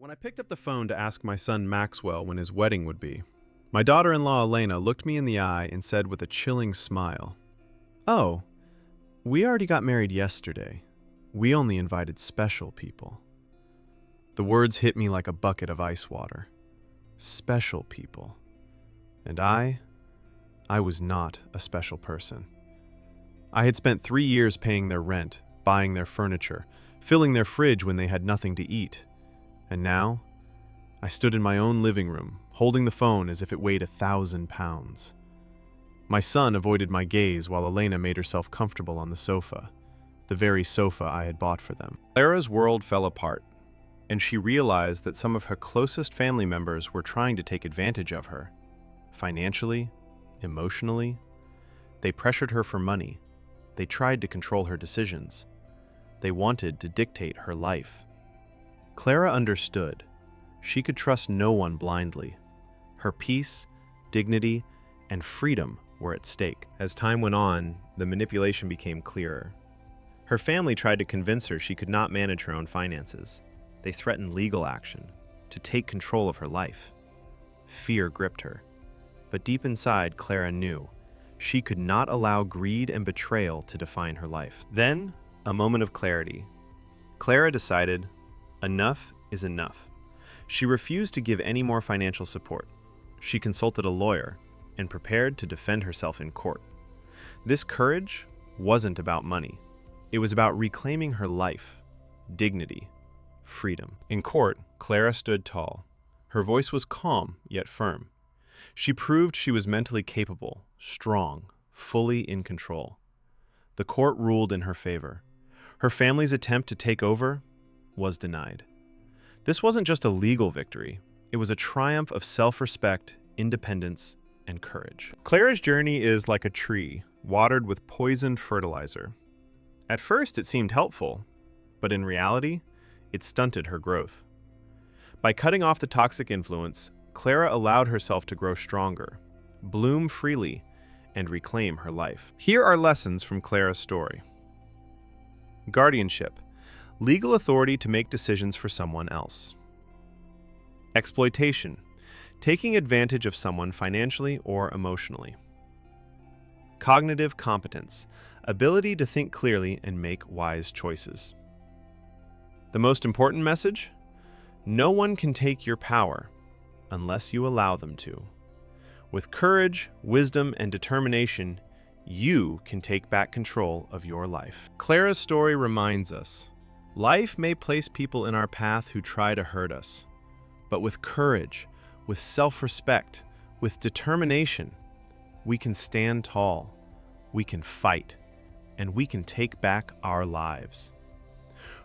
When I picked up the phone to ask my son Maxwell when his wedding would be, my daughter-in-law Elena looked me in the eye and said with a chilling smile, "Oh, we already got married yesterday. We only invited special people." The words hit me like a bucket of ice water. Special people. And I was not a special person. I had spent 3 years paying their rent, buying their furniture, filling their fridge when they had nothing to eat. And now, I stood in my own living room, holding the phone as if it weighed 1,000 pounds. My son avoided my gaze while Elena made herself comfortable on the sofa, the very sofa I had bought for them. Clara's world fell apart, and she realized that some of her closest family members were trying to take advantage of her. Financially, emotionally. They pressured her for money. They tried to control her decisions. They wanted to dictate her life. Clara understood. She could trust no one blindly. Her peace, dignity, and freedom were at stake. As time went on, the manipulation became clearer. Her family tried to convince her she could not manage her own finances. They threatened legal action, to take control of her life. Fear gripped her. But deep inside, Clara knew she could not allow greed and betrayal to define her life. Then, a moment of clarity. Clara decided, enough is enough. She refused to give any more financial support. She consulted a lawyer and prepared to defend herself in court. This courage wasn't about money. It was about reclaiming her life, dignity, freedom. In court, Clara stood tall. Her voice was calm yet firm. She proved she was mentally capable, strong, fully in control. The court ruled in her favor. Her family's attempt to take over was denied. This wasn't just a legal victory. It was a triumph of self-respect, independence, and courage. Clara's journey is like a tree watered with poisoned fertilizer. At first, it seemed helpful, but in reality, it stunted her growth. By cutting off the toxic influence, Clara allowed herself to grow stronger, bloom freely, and reclaim her life. Here are lessons from Clara's story. Guardianship. Legal authority to make decisions for someone else. Exploitation. Taking advantage of someone financially or emotionally. Cognitive competence. Ability to think clearly and make wise choices. The most important message? No one can take your power unless you allow them to. With courage, wisdom, and determination, you can take back control of your life. Clara's story reminds us, life may place people in our path who try to hurt us, but with courage, with self-respect, with determination, we can stand tall, we can fight, and we can take back our lives.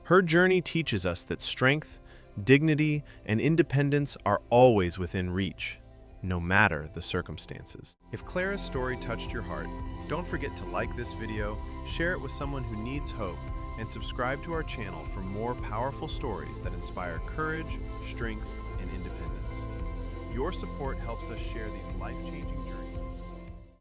Her journey teaches us that strength, dignity, and independence are always within reach, no matter the circumstances. If Clara's story touched your heart, don't forget to like this video, share it with someone who needs hope, and subscribe to our channel for more powerful stories that inspire courage, strength, and independence. Your support helps us share these life-changing